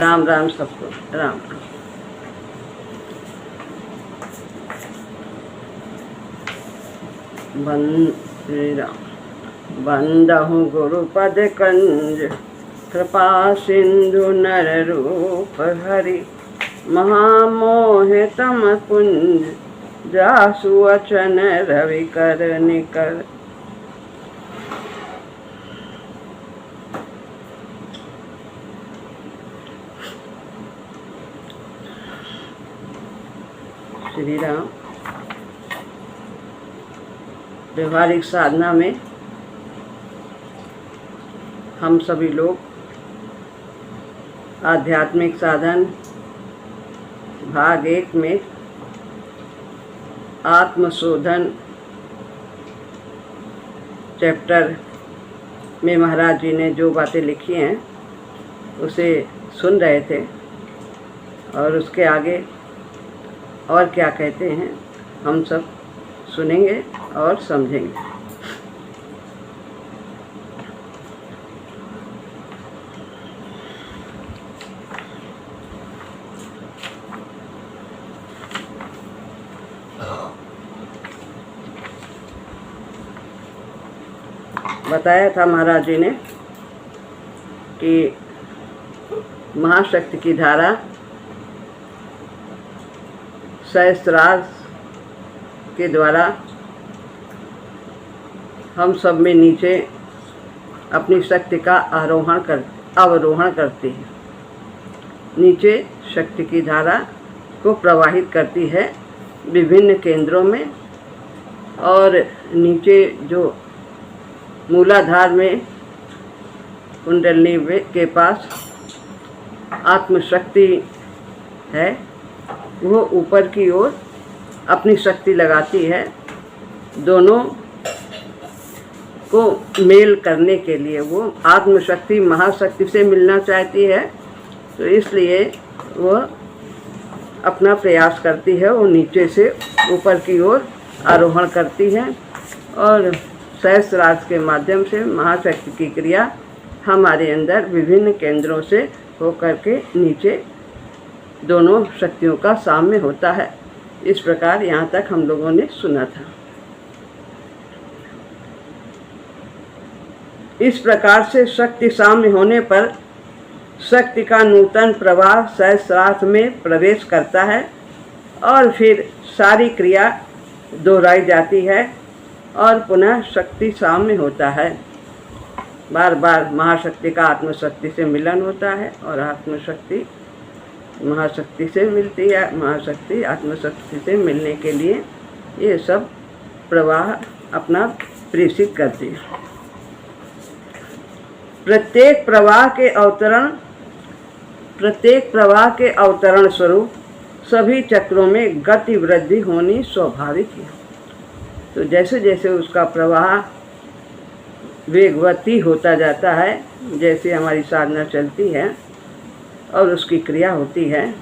राम राम सबको। राम श्री राम। बंदहु गुरुपद कंज, कृपा सिंधु नर रूप हरि। महामोह तम कुंज, जासु वचन रवि कर निकर। श्री राम। व्यवहारिक साधना में हम सभी लोग आध्यात्मिक साधन भाग 1 में आत्मशोधन चैप्टर में महाराज जी ने जो बातें लिखी हैं उसे सुन रहे थे, और उसके आगे और क्या कहते हैं हम सब सुनेंगे और समझेंगे। बताया था महाराज जी ने कि महाशक्ति की धारा सहस्त्रार के द्वारा हम सब में नीचे अपनी शक्ति का अवरोहण करती है। नीचे शक्ति की धारा को प्रवाहित करती है विभिन्न केंद्रों में, और नीचे जो मूलाधार में कुंडलिनी के पास आत्मशक्ति है, वो ऊपर की ओर अपनी शक्ति लगाती है। दोनों को मेल करने के लिए वो आत्मशक्ति महाशक्ति से मिलना चाहती है, तो इसलिए वह अपना प्रयास करती है। वो नीचे से ऊपर की ओर आरोहण करती है, और सहस्त्रार के माध्यम से महाशक्ति की क्रिया हमारे अंदर विभिन्न केंद्रों से होकर के नीचे दोनों शक्तियों का साम्य होता है। इस प्रकार यहाँ तक हम लोगों ने सुना था। इस प्रकार से शक्ति साम्य होने पर शक्ति का नूतन प्रवाह सहस्त्रार में प्रवेश करता है, और फिर सारी क्रिया दोहराई जाती है और पुनः शक्ति साम्य होता है। बार बार महाशक्ति का आत्मशक्ति से मिलन होता है, और आत्मशक्ति महाशक्ति से मिलती है। महाशक्ति आत्मशक्ति से मिलने के लिए ये सब प्रवाह अपना प्रेषित करती है। प्रत्येक प्रवाह के अवतरण स्वरूप सभी चक्रों में गति वृद्धि होनी स्वाभाविक है। तो जैसे जैसे उसका प्रवाह वेगवती होता जाता है, जैसे हमारी साधना चलती है और उसकी क्रिया होती है,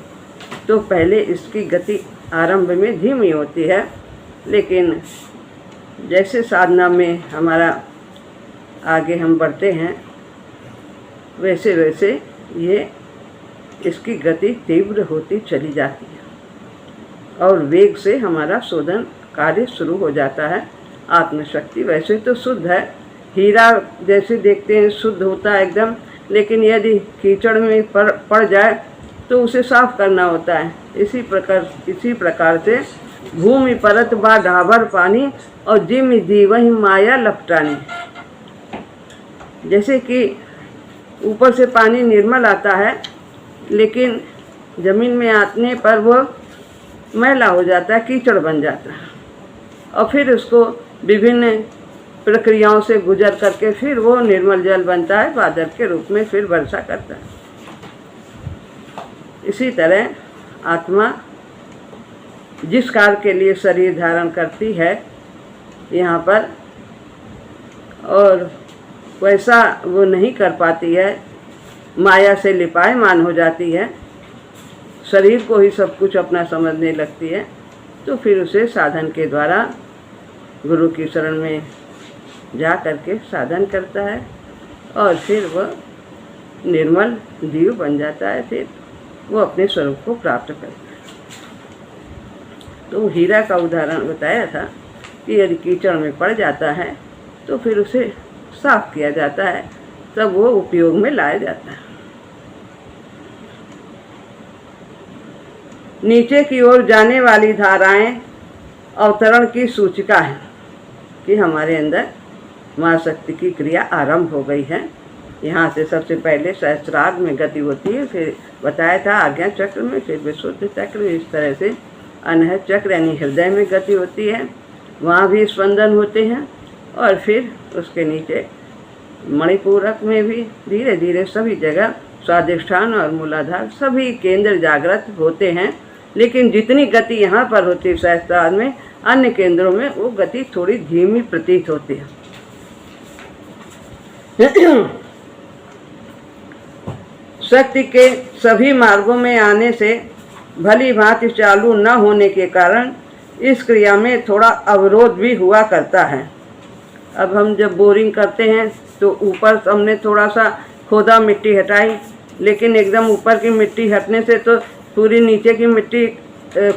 तो पहले इसकी गति आरंभ में धीमी होती है, लेकिन जैसे साधना में हमारा आगे हम बढ़ते हैं वैसे वैसे ये इसकी गति तीव्र होती चली जाती है, और वेग से हमारा शोधन कार्य शुरू हो जाता है। आत्मशक्ति वैसे तो शुद्ध है, हीरा जैसे देखते हैं शुद्ध होता है एकदम, लेकिन यदि कीचड़ में पड़ जाए तो उसे साफ करना होता है। इसी प्रकार से भूमि परत बा ढाबर पानी, और जिम दी वही माया लपटानी। जैसे कि ऊपर से पानी निर्मल आता है, लेकिन ज़मीन में आने पर वह मैला हो जाता है, कीचड़ बन जाता है, और फिर उसको विभिन्न प्रक्रियाओं से गुजर करके फिर वो निर्मल जल बनता है, बादल के रूप में फिर वर्षा करता है। इसी तरह आत्मा जिस कार्य के लिए शरीर धारण करती है यहाँ पर, और वैसा वो नहीं कर पाती है, माया से लिपायमान हो जाती है, शरीर को ही सब कुछ अपना समझने लगती है, तो फिर उसे साधन के द्वारा गुरु की शरण में जा करके साधन करता है, और फिर वह निर्मल जीव बन जाता है, फिर वो अपने स्वरूप को प्राप्त करता है। तो हीरा का उदाहरण बताया था कि यदि कीचड़ में पड़ जाता है तो फिर उसे साफ किया जाता है, तब वो उपयोग में लाया जाता है। नीचे की ओर जाने वाली धाराएं अवतरण की सूचिका है कि हमारे अंदर महाशक्ति की क्रिया आरंभ हो गई है। यहाँ से सबसे पहले सहस्त्रार्ध में गति होती है, फिर बताया था आज्ञा चक्र में, फिर विशुद्ध चक्र, इस तरह से अनहद चक्र यानी हृदय में गति होती है, वहाँ भी स्पंदन होते हैं। और फिर उसके नीचे मणिपूरक में भी धीरे धीरे सभी जगह स्वादिष्ठान और मूलाधार सभी केंद्र जागृत होते हैं। लेकिन जितनी गति यहाँ पर होती है सहस्त्रार्ध में, अन्य केंद्रों में वो गति थोड़ी धीमी प्रतीत होती है। शक्ति के सभी मार्गों में आने से भली भांति चालू न होने के कारण इस क्रिया में थोड़ा अवरोध भी हुआ करता है। अब हम जब बोरिंग करते हैं तो ऊपर हमने थोड़ा सा खोदा, मिट्टी हटाई, लेकिन एकदम ऊपर की मिट्टी हटने से तो पूरी नीचे की मिट्टी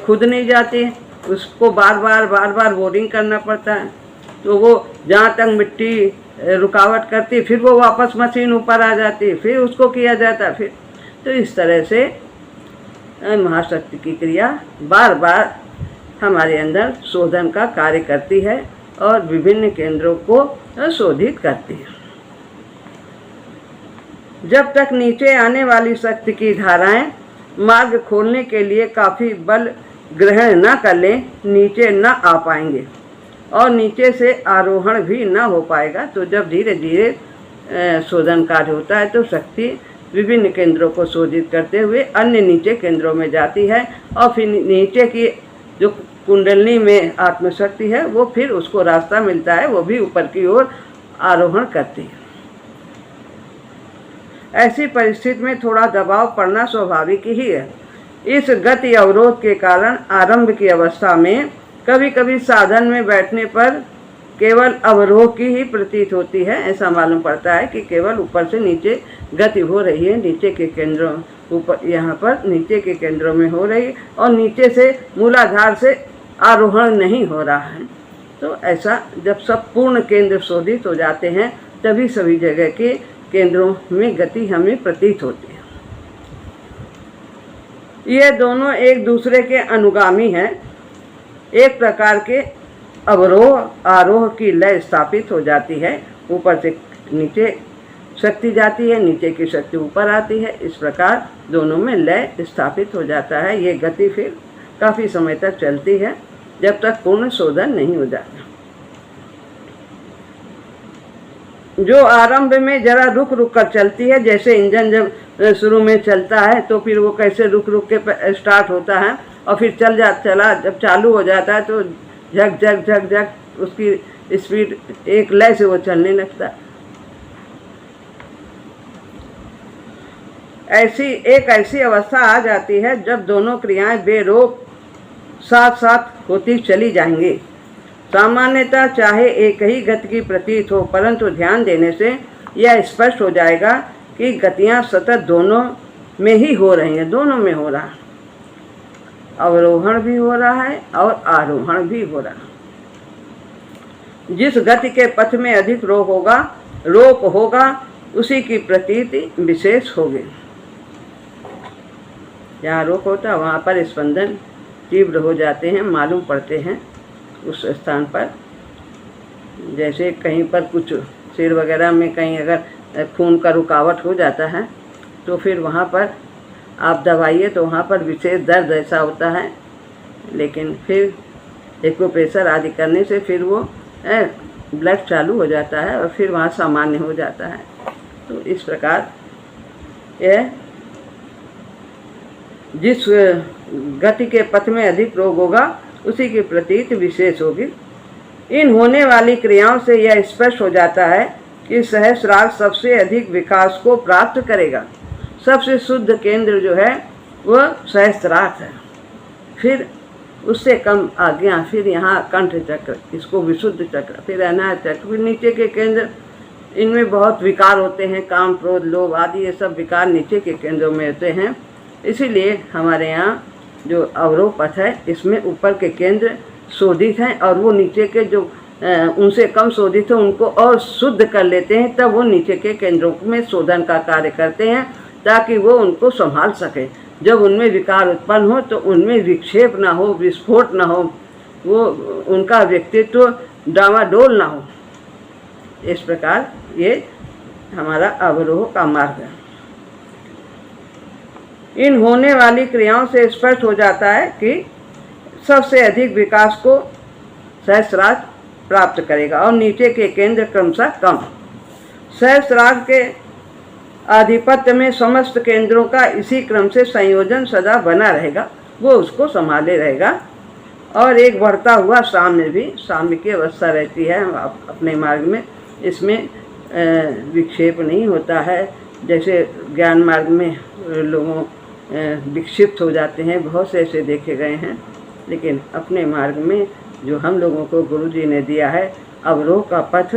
खुद नहीं जाती है, उसको बार बार बोरिंग करना पड़ता है। तो वो जहाँ तक मिट्टी रुकावट करती, फिर वो वापस मशीन ऊपर आ जाती, फिर उसको किया जाता फिर। तो इस तरह से महाशक्ति की क्रिया बार बार हमारे अंदर शोधन का कार्य करती है और विभिन्न केंद्रों को शोधित करती है। जब तक नीचे आने वाली शक्ति की धाराएं मार्ग खोलने के लिए काफ़ी बल ग्रहण न कर लें, नीचे न आ पाएंगे और नीचे से आरोहण भी न हो पाएगा। तो जब धीरे धीरे शोधन कार्य होता है तो शक्ति विभिन्न केंद्रों को शोधित करते हुए अन्य नीचे केंद्रों में जाती है और फिर नीचे की जो कुंडलनी में आत्मशक्ति है वो फिर उसको रास्ता मिलता है, वो भी ऊपर की ओर आरोहण करती है। ऐसी परिस्थिति में थोड़ा दबाव पड़ना स्वाभाविक ही है। इस गति अवरोध के कारण आरंभ की अवस्था में कभी कभी साधन में बैठने पर केवल अवरोध की ही प्रतीत होती है। ऐसा मालूम पड़ता है कि केवल ऊपर से नीचे गति हो रही है, नीचे के केंद्रों ऊपर यहाँ पर नीचे के केंद्रों में हो रही है और नीचे से मूलाधार से आरोहण नहीं हो रहा है। तो ऐसा जब सब पूर्ण केंद्र शोधित हो जाते हैं तभी सभी जगह के केंद्रों में गति हमें प्रतीत होती है। ये दोनों एक दूसरे के अनुगामी हैं। एक प्रकार के अवरोह आरोह की लय स्थापित हो जाती है, ऊपर से नीचे शक्ति जाती है, नीचे की शक्ति ऊपर आती है। इस प्रकार दोनों में लय स्थापित हो जाता है। ये गति फिर काफ़ी समय तक चलती है जब तक पूर्ण शोधन नहीं हो जाता। जो आरंभ में जरा रुक रुक कर चलती है, जैसे इंजन जब शुरू में चलता है तो फिर वो कैसे रुक रुक के स्टार्ट होता है और फिर चला जब चालू हो जाता है तो झक झक झक झक उसकी स्पीड एक लय से वो चलने लगता है। ऐसी अवस्था आ जाती है जब दोनों क्रियाएं बेरोक साथ साथ होती चली जाएंगी। सामान्यतः चाहे एक ही गति की प्रतीत हो, परंतु ध्यान देने से यह स्पष्ट हो जाएगा कि गतियां सतत दोनों में ही हो रही हैं, दोनों में हो रहा है। अवरोहण भी हो रहा है और आरोहण भी हो रहा है। जिस गति के पथ में अधिक रोक होगा उसी की प्रतीति विशेष होगी। जहाँ रोक होता है वहाँ पर स्पंदन तीव्र हो जाते हैं, मालूम पड़ते हैं उस स्थान पर। जैसे कहीं पर कुछ सिर वगैरह में कहीं अगर खून का रुकावट हो जाता है तो फिर वहाँ पर आप दबाइए तो वहाँ पर विशेष दर्द ऐसा होता है, लेकिन फिर एक्यूप्रेशर आदि करने से फिर वो ब्लड चालू हो जाता है और फिर वहाँ सामान्य हो जाता है। तो इस प्रकार यह जिस गति के पथ में अधिक रोग होगा उसी की प्रतीत विशेष होगी। इन होने वाली क्रियाओं से यह स्पष्ट हो जाता है कि सहस्रार सबसे अधिक विकास को प्राप्त करेगा। सबसे शुद्ध केंद्र जो है वह सहस्रार है, फिर उससे कम आज्ञा, फिर यहाँ कंठ चक्र, इसको विशुद्ध चक्र, फिर अनाहत चक्र, फिर नीचे के केंद्र इनमें बहुत विकार होते हैं, काम, क्रोध, लोभ आदि ये सब विकार नीचे के केंद्रों में होते हैं। इसीलिए हमारे यहाँ जो अवरोह पथ है इसमें ऊपर के केंद्र शोधित हैं और वो नीचे के जो उनसे कम शोधित है उनको और शुद्ध कर लेते हैं, तब वो नीचे के केंद्रों में शोधन का कार्य करते हैं ताकि वो उनको संभाल सके। जब उनमें विकार उत्पन्न हो तो उनमें विक्षेप ना हो, विस्फोट ना हो, वो उनका व्यक्तित्व डामाडोल ना हो। इस प्रकार ये हमारा अवरोह का मार्ग है। इन होने वाली क्रियाओं से स्पष्ट हो जाता है कि सबसे अधिक विकास को सहस्रार प्राप्त करेगा और नीचे के केंद्र क्रमशः कम। सहस्रार के आधिपत्य में समस्त केंद्रों का इसी क्रम से संयोजन सदा बना रहेगा, वो उसको संभाले रहेगा। और एक बढ़ता हुआ साम्य भी, साम्य की अवस्था रहती है अपने मार्ग में। इसमें विक्षेप नहीं होता है, जैसे ज्ञान मार्ग में लोगों विक्षिप्त हो जाते हैं, बहुत से ऐसे देखे गए हैं। लेकिन अपने मार्ग में जो हम लोगों को गुरु जी ने दिया है अवरोह का पथ,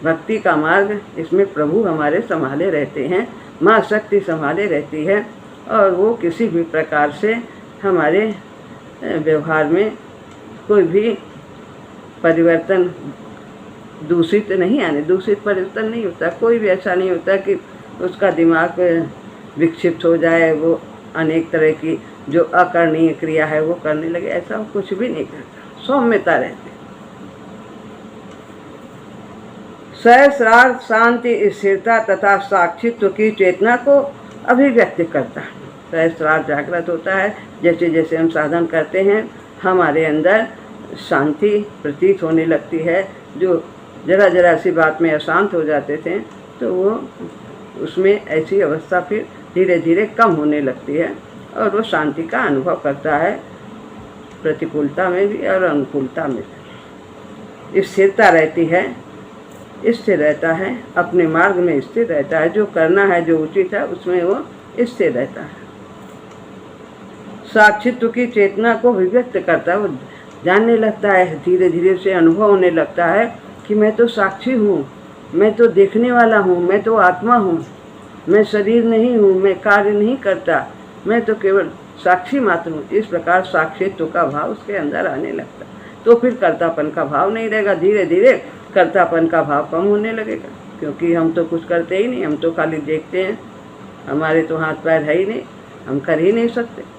भक्ति का मार्ग, इसमें प्रभु हमारे संभाले रहते हैं, माँ शक्ति संभाले रहती है और वो किसी भी प्रकार से हमारे व्यवहार में कोई भी परिवर्तन दूषित नहीं आने, दूषित परिवर्तन नहीं होता। कोई भी ऐसा नहीं होता कि उसका दिमाग विक्षिप्त हो जाए, वो अनेक तरह की जो अकरणीय क्रिया है वो करने लगे, ऐसा कुछ भी नहीं करता, सौम्यता रहती। सहस्रार शांति, स्थिरता तथा साक्षित्व की चेतना को अभिव्यक्त करता है। सहस्रार जागृत होता है, जैसे जैसे हम साधन करते हैं हमारे अंदर शांति प्रतीत होने लगती है। जो जरा जरा सी बात में अशांत हो जाते थे तो वो उसमें ऐसी अवस्था फिर धीरे धीरे कम होने लगती है और वो शांति का अनुभव करता है, प्रतिकूलता में भी और अनुकूलता में भी। स्थिरता रहती है, स्थिर रहता है, अपने मार्ग में स्थिर रहता है, जो करना है जो उचित है उसमें वो स्थिर रहता है। साक्षित्व की चेतना को अभिव्यक्त करता है, वो जानने लगता है, धीरे धीरे से अनुभव होने लगता है कि मैं तो साक्षी हूँ, मैं तो देखने वाला हूँ, मैं तो आत्मा हूँ, मैं शरीर नहीं हूँ, मैं कार्य नहीं करता, मैं तो केवल साक्षी मात्र हूँ। इस प्रकार साक्षित्व का भाव उसके अंदर आने लगता है, तो फिर कर्तापन का भाव नहीं रहेगा। धीरे धीरे कर्तापन का भाव कम होने लगेगा, क्योंकि हम तो कुछ करते ही नहीं, हम तो खाली देखते हैं, हमारे तो हाथ पैर है ही नहीं, हम कर ही नहीं सकते।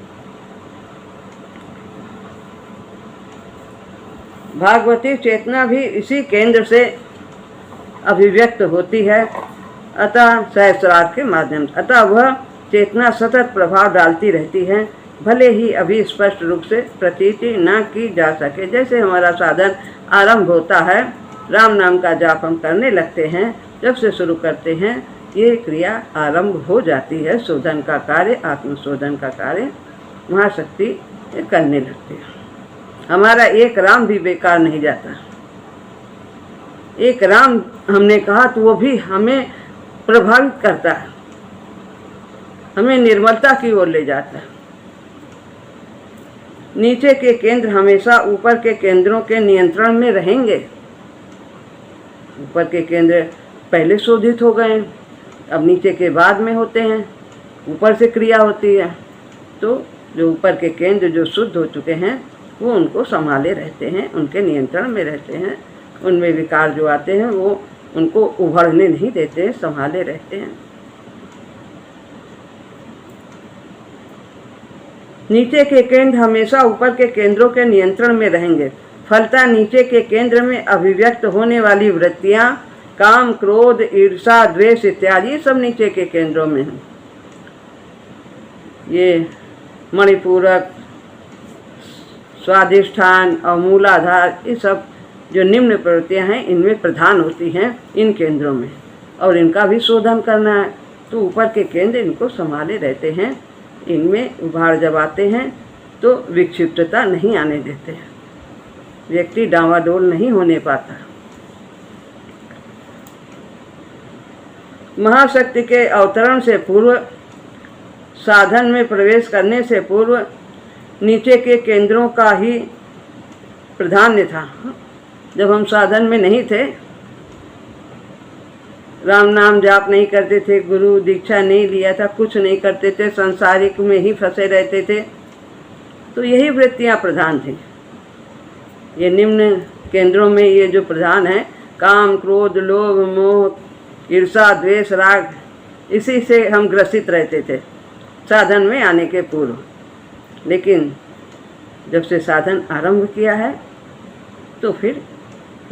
भागवती चेतना भी इसी केंद्र से अभिव्यक्त होती है, अतः सहस्रार के माध्यम से। अतः वह चेतना सतत प्रभाव डालती रहती है, भले ही अभी स्पष्ट रूप से प्रतीति न की जा सके। जैसे हमारा साधन आरंभ होता है, राम नाम का जाप हम करने लगते हैं, जब से शुरू करते हैं ये क्रिया आरंभ हो जाती है, शोधन का कार्य, आत्मशोधन का कार्य महाशक्ति करने लगती है। हमारा एक राम भी बेकार नहीं जाता। एक राम हमने कहा तो वो भी हमें प्रभावित करता है, हमें निर्मलता की ओर ले जाता है। नीचे के केंद्र हमेशा ऊपर के केंद्रों के नियंत्रण में रहेंगे। ऊपर के केंद्र पहले शोधित हो गए, अब नीचे के बाद में होते हैं, ऊपर से क्रिया होती है, तो जो ऊपर के केंद्र जो शुद्ध हो चुके हैं वो उनको संभाले रहते हैं, उनके नियंत्रण में रहते हैं। उनमें विकार जो आते हैं वो उनको उभरने नहीं देते हैं, संभाले रहते हैं। नीचे के केंद्र हमेशा ऊपर के केंद्रों के नियंत्रण में रहेंगे। फलतः नीचे के केंद्र में अभिव्यक्त होने वाली वृत्तियां, काम, क्रोध, ईर्षा, द्वेष इत्यादि सब नीचे के केंद्रों में हैं। ये मणिपूरक, स्वाधिष्ठान और मूलाधार, ये सब जो निम्न प्रवृत्तियां हैं इनमें प्रधान होती हैं इन केंद्रों में, और इनका भी शोधन करना है तो ऊपर के केंद्र इनको संभाले रहते हैं। इनमें उभार जब आते हैं तो विक्षिप्तता नहीं आने देते हैं, व्यक्ति डावाडोल नहीं होने पाता। महाशक्ति के अवतरण से पूर्व, साधन में प्रवेश करने से पूर्व नीचे के केंद्रों का ही प्राधान्य था। जब हम साधन में नहीं थे राम नाम जाप नहीं करते थे, गुरु दीक्षा नहीं लिया था, कुछ नहीं करते थे, संसारिक में ही फंसे रहते थे, तो यही वृत्तियाँ प्रधान थी। ये निम्न केंद्रों में ये जो प्रधान है, काम, क्रोध, लोभ, मोह, ईर्षा, द्वेष, राग, इसी से हम ग्रसित रहते थे साधन में आने के पूर्व। लेकिन जब से साधन आरंभ किया है तो फिर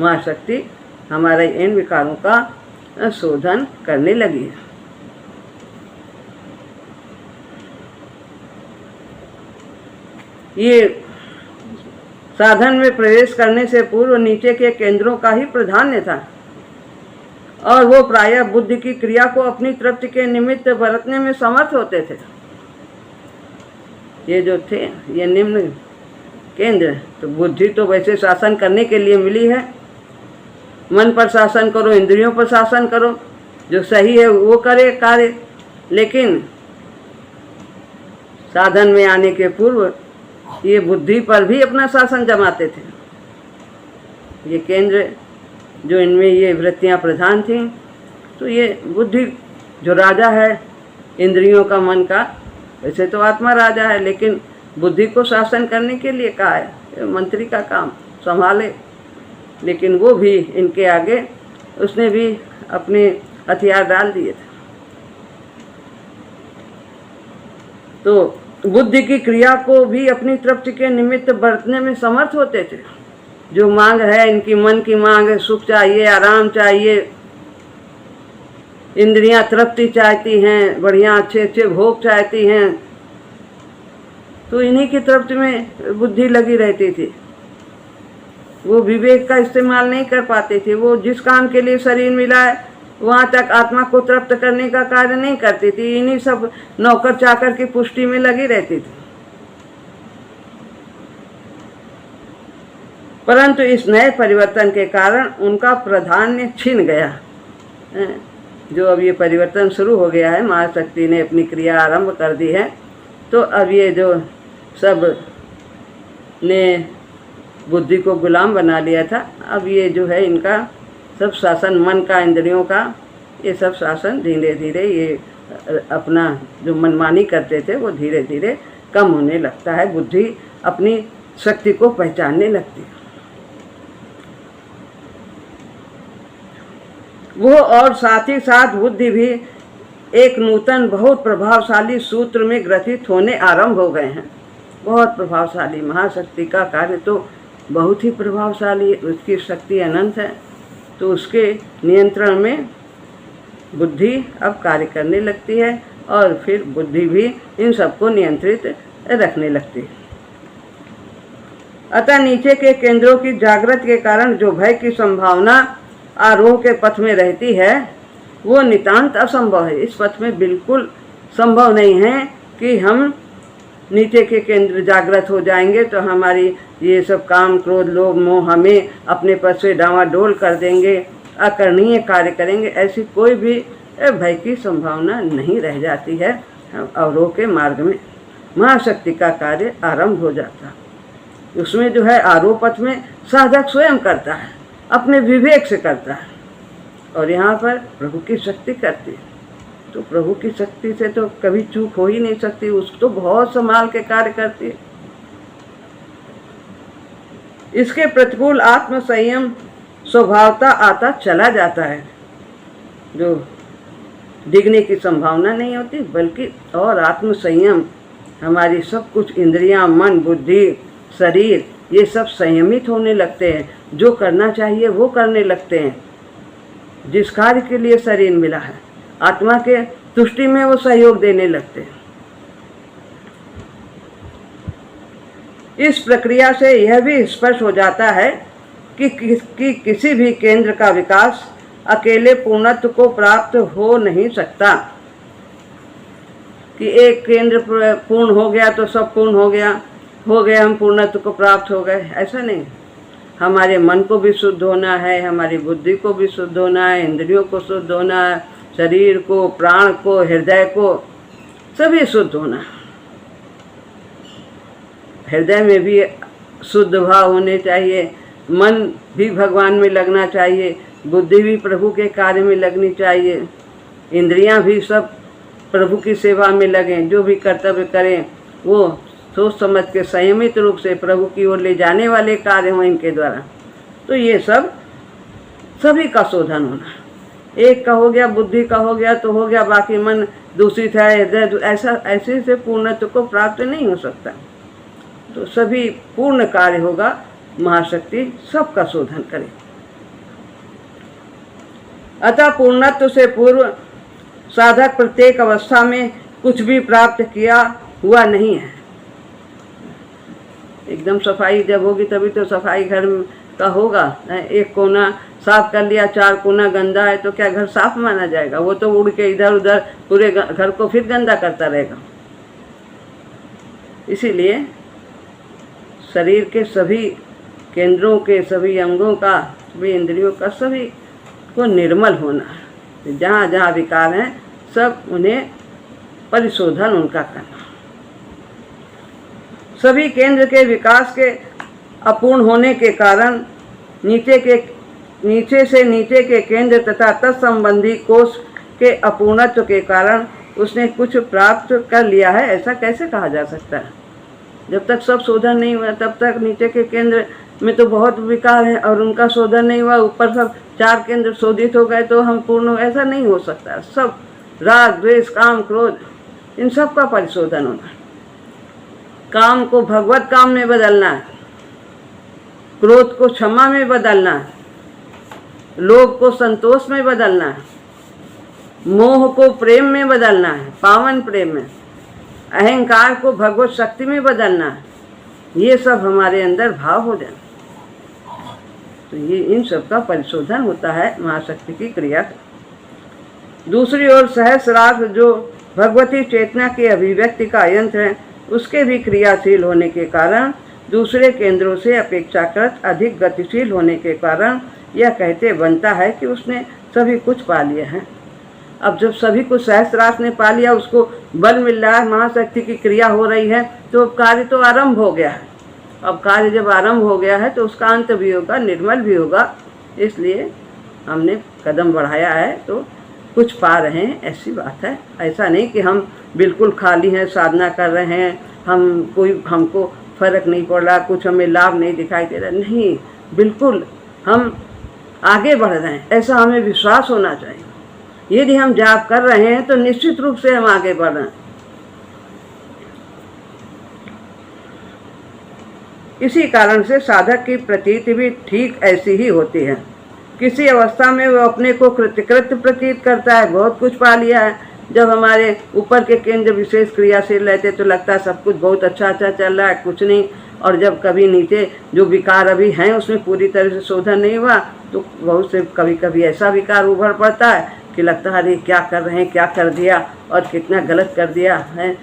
महाशक्ति हमारे इन विकारों का शोधन करने लगी है। ये साधन में प्रवेश करने से पूर्व नीचे के केंद्रों का ही प्राधान्य था और वो प्रायः बुद्धि की क्रिया को अपनी तृप्ति के निमित्त बरतने में समर्थ होते थे। ये जो थे ये निम्न केंद्र, तो बुद्धि तो वैसे शासन करने के लिए मिली है, मन पर शासन करो, इंद्रियों पर शासन करो, जो सही है वो करे कार्य। लेकिन साधन में आने के पूर्व ये बुद्धि पर भी अपना शासन जमाते थे। ये केंद्र जो इनमें ये वृत्तियाँ प्रधान थीं, तो ये बुद्धि जो राजा है इंद्रियों का, मन का, वैसे तो आत्मा राजा है, लेकिन बुद्धि को शासन करने के लिए कहा है, मंत्री का काम संभाले। लेकिन वो भी इनके आगे उसने भी अपने हथियार डाल दिए थे। तो बुद्धि की क्रिया को भी अपनी तृप्ति के निमित्त बरतने में समर्थ होते थे। जो मांग है इनकी, मन की मांग है, सुख चाहिए, आराम चाहिए, इंद्रियां तृप्ति चाहती हैं, बढ़िया अच्छे अच्छे भोग चाहती हैं, तो इन्हीं की तृप्ति में बुद्धि लगी रहती थी। वो विवेक का इस्तेमाल नहीं कर पाते थे। वो जिस काम के लिए शरीर मिला है वहाँ तक आत्मा को तृप्त करने का कार्य नहीं करती थी, इन्हीं सब नौकर चाकर की पुष्टि में लगी रहती थी। परंतु इस नए परिवर्तन के कारण उनका प्राधान्य छिन गया। जो अब ये परिवर्तन शुरू हो गया है, महाशक्ति ने अपनी क्रिया आरंभ कर दी है, तो अब ये जो सब ने बुद्धि को गुलाम बना लिया था, अब ये जो है इनका सब शासन, मन का, इंद्रियों का, ये सब शासन धीरे धीरे ये अपना जो मनमानी करते थे वो धीरे धीरे कम होने लगता है। बुद्धि अपनी शक्ति को पहचानने लगती है। वो और साथ ही साथ बुद्धि भी एक नूतन बहुत प्रभावशाली सूत्र में ग्रथित होने आरंभ हो गए हैं। बहुत प्रभावशाली, महाशक्ति का कार्य तो बहुत ही प्रभावशाली, उसकी शक्ति अनंत है, तो उसके नियंत्रण में बुद्धि अब कार्य करने लगती है और फिर बुद्धि भी इन सबको नियंत्रित रखने लगती है। अतः नीचे के केंद्रों की जागृत के कारण जो भय की संभावना आरोह के पथ में रहती है वो नितांत असंभव है। इस पथ में बिल्कुल संभव नहीं है कि हम नीचे के केंद्र जागृत हो जाएंगे तो हमारी ये सब काम, क्रोध, लोभ, मोह हमें अपने पद से डावाडोल कर देंगे, अकरणीय कार्य करेंगे। ऐसी कोई भी भय की संभावना नहीं रह जाती है। अवरोह के मार्ग में महाशक्ति का कार्य आरंभ हो जाता है। उसमें जो है आरोह पथ में साधक स्वयं करता है, अपने विवेक से करता है, और यहाँ पर प्रभु की शक्ति करती है। तो प्रभु की शक्ति से तो कभी चूक हो ही नहीं सकती, उसको तो बहुत संभाल के कार्य करती है। इसके प्रतिकूल आत्म संयम स्वभावता आता चला जाता है, जो डिगने की संभावना नहीं होती, बल्कि और आत्म संयम, हमारी सब कुछ इंद्रियां, मन, बुद्धि, शरीर, ये सब संयमित होने लगते हैं। जो करना चाहिए वो करने लगते हैं। जिस कार्य के लिए शरीर मिला है, आत्मा के तुष्टि में वो सहयोग देने लगते हैं। इस प्रक्रिया से यह भी स्पष्ट हो जाता है कि किसी भी केंद्र का विकास अकेले पूर्णत्व को प्राप्त हो नहीं सकता। कि एक केंद्र पूर्ण हो गया तो सब पूर्ण हो गया, हम पूर्णत्व को प्राप्त हो गए, ऐसा नहीं। हमारे मन को भी शुद्ध होना है, हमारी बुद्धि को भी शुद्ध होना है, इंद्रियों को शुद्ध होना है, शरीर को, प्राण को, हृदय को, सभी शुद्ध होना है। हृदय में भी शुद्ध भाव होने चाहिए, मन भी भगवान में लगना चाहिए, बुद्धि भी प्रभु के कार्य में लगनी चाहिए, इंद्रियां भी सब प्रभु की सेवा में लगें, जो भी कर्तव्य करें वो सोच समझ के संयमित रूप से प्रभु की ओर ले जाने वाले कार्य हों इनके द्वारा। तो ये सब सभी का शोधन होना, एक का हो गया, बुद्धि का हो गया तो हो गया, बाकी मन दूषित है, हृदय ऐसा, ऐसे से पूर्णत्व को प्राप्त नहीं हो सकता। तो सभी पूर्ण कार्य होगा, महाशक्ति सबका शोधन करे। अतः पूर्णत्व से पूर्व साधक प्रत्येक अवस्था में कुछ भी प्राप्त किया हुआ नहीं है। एकदम सफाई जब होगी तभी तो सफाई घर का होगा। एक कोना साफ कर लिया, 4 कोना गंदा है तो क्या घर साफ माना जाएगा? वो तो उड़ के इधर उधर पूरे घर को फिर गंदा करता रहेगा। इसीलिए शरीर के सभी केंद्रों के, सभी अंगों का, सभी इंद्रियों का, सभी को निर्मल होना है। जहाँ जहाँ विकार हैं सब उन्हें परिशोधन उनका करना। सभी केंद्र के विकास के अपूर्ण होने के कारण नीचे से नीचे के केंद्र तथा तत्संबंधी कोष के अपूर्णत्व के कारण उसने कुछ प्राप्त कर लिया है, ऐसा कैसे कहा जा सकता है? जब तक सब शोधन नहीं हुआ तब तक नीचे के केंद्र में तो बहुत विकार है और उनका शोधन नहीं हुआ, ऊपर सब 4 केंद्र शोधित हो गए तो हम पूर्ण, ऐसा नहीं हो सकता। सब राग, द्वेष, काम, क्रोध, इन सब का परिशोधन होना। काम को भगवत काम में बदलना है, क्रोध को क्षमा में बदलना है, लोभ को संतोष में बदलना है, मोह को प्रेम में बदलना है, पावन प्रेम में, अहंकार को भगवत शक्ति में बदलना है। ये सब हमारे अंदर भाव हो जाए तो ये इन सब का परिशोधन होता है महाशक्ति की क्रिया का। दूसरी ओर सहस्रार्थ जो भगवती चेतना की अभिव्यक्ति का यंत्र है, उसके भी क्रियाशील होने के कारण, दूसरे केंद्रों से अपेक्षाकृत अधिक गतिशील होने के कारण यह कहते बनता है कि उसने सभी कुछ पा लिया है। अब जब सभी कुछ सहस्रार्थ ने पा लिया, उसको बल मिल रहा है, महाशक्ति की क्रिया हो रही है, तो कार्य तो आरंभ हो गया है। अब कार्य जब आरंभ हो गया है तो उसका अंत भी होगा, निर्मल भी होगा। इसलिए हमने कदम बढ़ाया है तो कुछ पा रहे हैं, ऐसी बात है। ऐसा नहीं कि हम बिल्कुल खाली हैं, साधना कर रहे हैं, हमको फर्क नहीं पड़ रहा, कुछ हमें लाभ नहीं दिखाई दे रहा। नहीं, बिल्कुल हम आगे बढ़ रहे हैं, ऐसा हमें विश्वास होना चाहिए। यदि हम जाप कर रहे हैं तो निश्चित रूप से हम आगे बढ़ रहे हैं। इसी कारण से साधक की प्रतीति भी ठीक ऐसी ही होती है। किसी अवस्था में वो अपने को कृतकृत्य प्रतीत करता है, बहुत कुछ पा लिया है। जब हमारे ऊपर के केंद्र विशेष क्रियाशील रहते तो लगता है सब कुछ बहुत अच्छा चल रहा है, कुछ नहीं। और जब कभी नीचे जो विकार अभी हैं उसमें पूरी तरह से शोधन नहीं हुआ तो बहुत से कभी कभी ऐसा विकार उभर पड़ता है कि लगता है अरे क्या कर रहे हैं, क्या कर दिया और कितना गलत कर दिया है।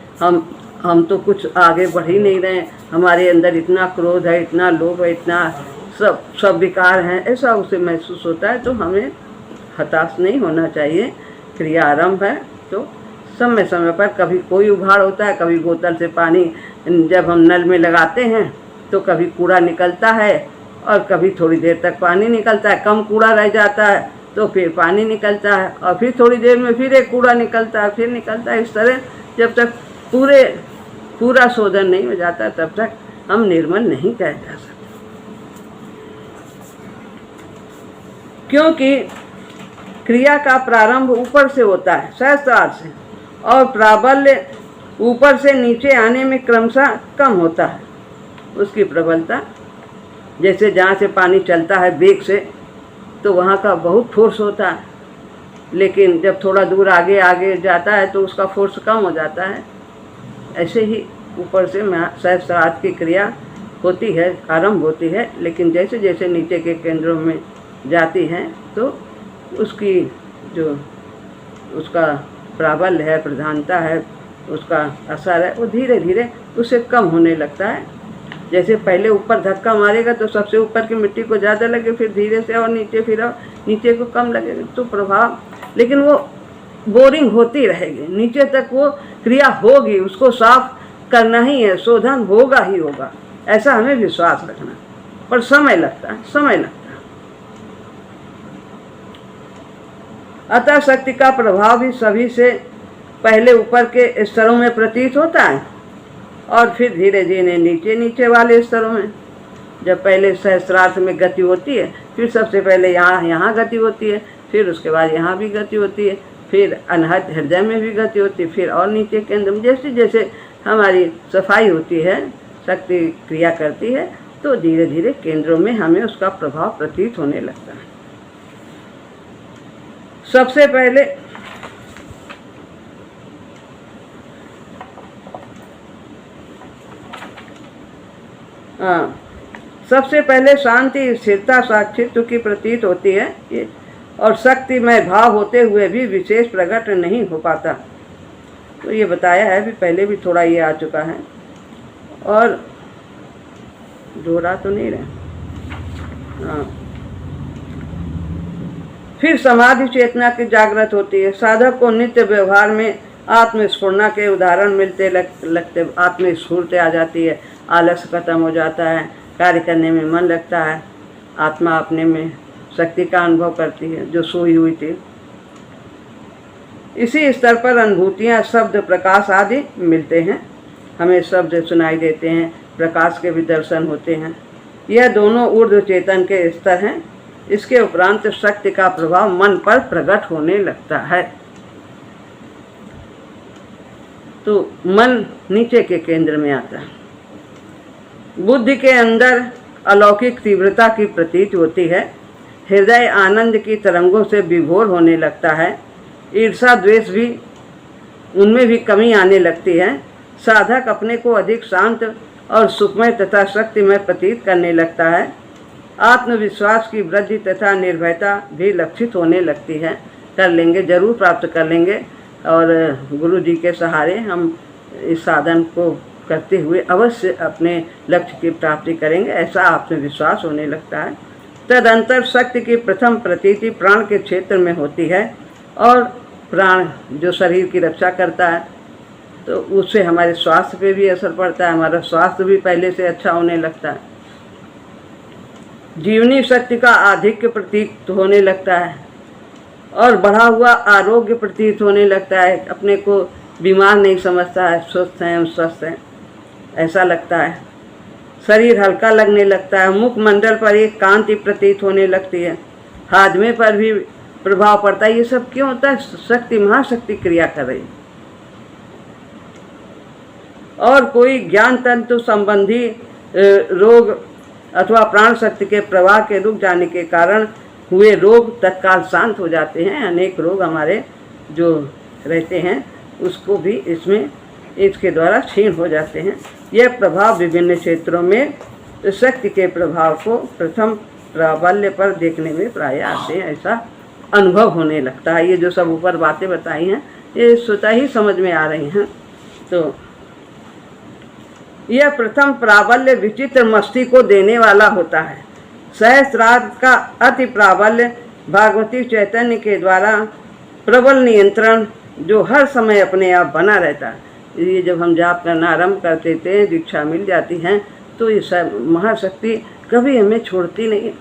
हम तो कुछ आगे बढ़ ही नहीं रहे, हमारे अंदर इतना क्रोध है, इतना लोभ है, इतना सब विकार हैं, ऐसा उसे महसूस होता है। तो हमें हताश नहीं होना चाहिए। क्रिया आरंभ है तो समय समय पर कभी कोई उभाड़ होता है, कभी बोतल से पानी जब हम नल में लगाते हैं तो कभी कूड़ा निकलता है और कभी थोड़ी देर तक पानी निकलता है, कम कूड़ा रह जाता है तो फिर पानी निकलता है और फिर थोड़ी देर में फिर एक कूड़ा निकलता है, फिर निकलता है। इस तरह जब तक पूरा शोधन नहीं हो जाता तब तक हम निर्मल नहीं कहे जा सकते। क्योंकि क्रिया का प्रारंभ ऊपर से होता है, सहस्रार से, और प्राबल्य ऊपर से नीचे आने में क्रमशः कम होता है। उसकी प्रबलता, जैसे जहाँ से पानी चलता है वेग से तो वहाँ का बहुत फोर्स होता है, लेकिन जब थोड़ा दूर आगे जाता है तो उसका फोर्स कम हो जाता है। ऐसे ही ऊपर से सहस्रार्थ की क्रिया होती है, आरंभ होती है, लेकिन जैसे जैसे नीचे के केंद्रों में जाती हैं तो उसकी जो उसका प्राबल्य है, प्रधानता है, उसका असर है, वो धीरे धीरे उससे कम होने लगता है। जैसे पहले ऊपर धक्का मारेगा तो सबसे ऊपर की मिट्टी को ज़्यादा लगे, फिर धीरे से और नीचे, फिर नीचे को कम लगेगा तो प्रभाव, लेकिन वो बोरिंग होती रहेगी, नीचे तक वो क्रिया होगी, उसको साफ करना ही है, शोधन होगा ही होगा, ऐसा हमें विश्वास रखना। पर समय लगता है। अतः शक्ति का प्रभाव भी सभी से पहले ऊपर के स्तरों में प्रतीत होता है और फिर धीरे धीरे नीचे नीचे वाले स्तरों में। जब पहले सहस्रार्थ में गति होती है, फिर सबसे पहले यहाँ गति होती है, फिर उसके बाद यहाँ भी गति होती है, फिर अनहद हृदय में भी गति होती है, फिर और नीचे केंद्र में। जैसे जैसे हमारी सफाई होती है, शक्ति क्रिया करती है, तो धीरे धीरे केंद्रों में हमें उसका प्रभाव प्रतीत होने लगता है। सबसे पहले शांति स्थिरता साक्षित्व की प्रतीत होती है और शक्तिमय भाव होते हुए भी विशेष प्रकट नहीं हो पाता। तो ये बताया है, अभी पहले भी थोड़ा ये आ चुका है और जोड़ा तो नहीं रहे। हाँ, फिर समाधि चेतना की जागृत होती है। साधक को नित्य व्यवहार में आत्मस्फुरना के उदाहरण मिलते लगते आत्मस्फूर्ति आ जाती है, आलस्य खत्म हो जाता है, कार्य करने में मन लगता है, आत्मा अपने में शक्ति का अनुभव करती है जो सोई हुई थी। इसी स्तर पर अनुभूतियाँ, शब्द, प्रकाश आदि मिलते हैं। हमें शब्द सुनाई देते हैं, प्रकाश के भी दर्शन होते हैं। यह दोनों ऊर्ध्व चेतन के स्तर हैं। इसके उपरांत शक्ति का प्रभाव मन पर प्रकट होने लगता है। तो मन नीचे के केंद्र में आता है। बुद्धि के अंदर अलौकिक तीव्रता की प्रतीत होती है। हृदय आनंद की तरंगों से विभोर होने लगता है। ईर्षा द्वेष भी, उनमें भी कमी आने लगती है। साधक अपने को अधिक शांत और सुखमय तथा शक्तिमय प्रतीत करने लगता है। आत्मविश्वास की वृद्धि तथा निर्भयता भी लक्षित होने लगती है। कर लेंगे, जरूर प्राप्त कर लेंगे और गुरु जी के सहारे हम इस साधन को करते हुए अवश्य अपने लक्ष्य की प्राप्ति करेंगे, ऐसा आत्मविश्वास होने लगता है। तदंतर शक्ति की प्रथम प्रतीति प्राण के क्षेत्र में होती है और प्राण जो शरीर की रक्षा करता है, तो उससे हमारे स्वास्थ्य पे भी असर पड़ता है। हमारा स्वास्थ्य भी पहले से अच्छा होने लगता है। जीवनी शक्ति का आधिक्य प्रतीत होने लगता है और बढ़ा हुआ आरोग्य प्रतीत होने लगता है। अपने को बीमार नहीं समझता है, स्वस्थ हैं ऐसा लगता है। शरीर हल्का लगने लगता है। मुखमंडल पर एक कांति प्रतीत होने लगती है। हाजमे पर भी प्रभाव पड़ता है। ये सब क्यों होता है? शक्ति, महाशक्ति क्रिया कर रही है। और कोई ज्ञान तंतु संबंधी रोग अथवा प्राण शक्ति के प्रवाह के रुक जाने के कारण हुए रोग तत्काल शांत हो जाते हैं। अनेक रोग हमारे जो रहते हैं उसको भी इसके द्वारा क्षीण हो जाते हैं। यह प्रभाव विभिन्न क्षेत्रों में शक्ति के प्रभाव को प्रथम प्राबल्य पर देखने में प्राय आते हैं, ऐसा अनुभव होने लगता है। ये जो सब ऊपर बातें बताई हैं ये स्वतः ही समझ में आ रही हैं। तो यह प्रथम प्राबल्य विचित्र मस्ती को देने वाला होता है। सहस्रार्थ का अति प्राबल्य भागवती चैतन्य के द्वारा प्रबल नियंत्रण जो हर समय अपने आप बना रहता है। ये जब हम जाप करना आरंभ करते थे, दीक्षा मिल जाती है, तो ये सब महाशक्ति कभी हमें छोड़ती नहीं।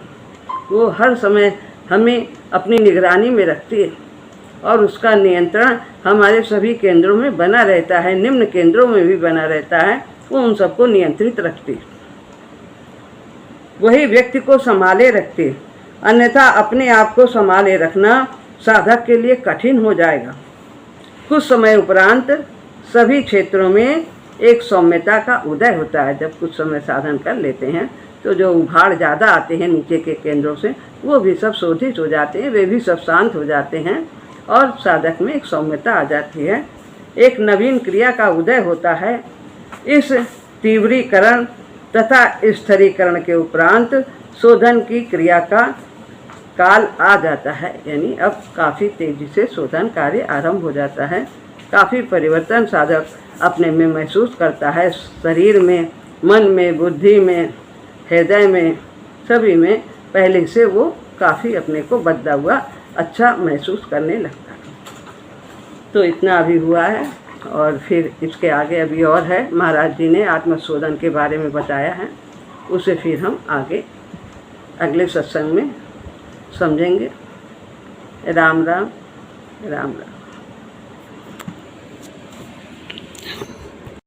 वो हर समय हमें अपनी निगरानी में रखती है और उसका नियंत्रण हमारे सभी केंद्रों में बना रहता है, निम्न केंद्रों में भी बना रहता है। वो उन सबको नियंत्रित रखती है, वही व्यक्ति को संभाले रखती है। अन्यथा अपने आप को संभाले रखना साधक के लिए कठिन हो जाएगा। कुछ समय उपरांत सभी क्षेत्रों में एक सौम्यता का उदय होता है। जब कुछ समय साधन कर लेते हैं तो जो उभाड़ ज़्यादा आते हैं नीचे के केंद्रों से, वो भी सब शोधित हो जाते हैं, वे भी सब शांत हो जाते हैं और साधक में एक सौम्यता आ जाती है। एक नवीन क्रिया का उदय होता है। इस तीव्रीकरण तथा स्थिरीकरण के उपरांत शोधन की क्रिया का काल आ जाता है, यानी अब काफ़ी तेजी से शोधन कार्य आरंभ हो जाता है। काफ़ी परिवर्तन साधक अपने में महसूस करता है, शरीर में, मन में, बुद्धि में, हृदय में, सभी में पहले से वो काफ़ी अपने को बदला हुआ अच्छा महसूस करने लगता है। तो इतना अभी हुआ है और फिर इसके आगे अभी और है। महाराज जी ने आत्मशोधन के बारे में बताया है, उसे फिर हम आगे अगले सत्संग में समझेंगे। राम राम। राम राम।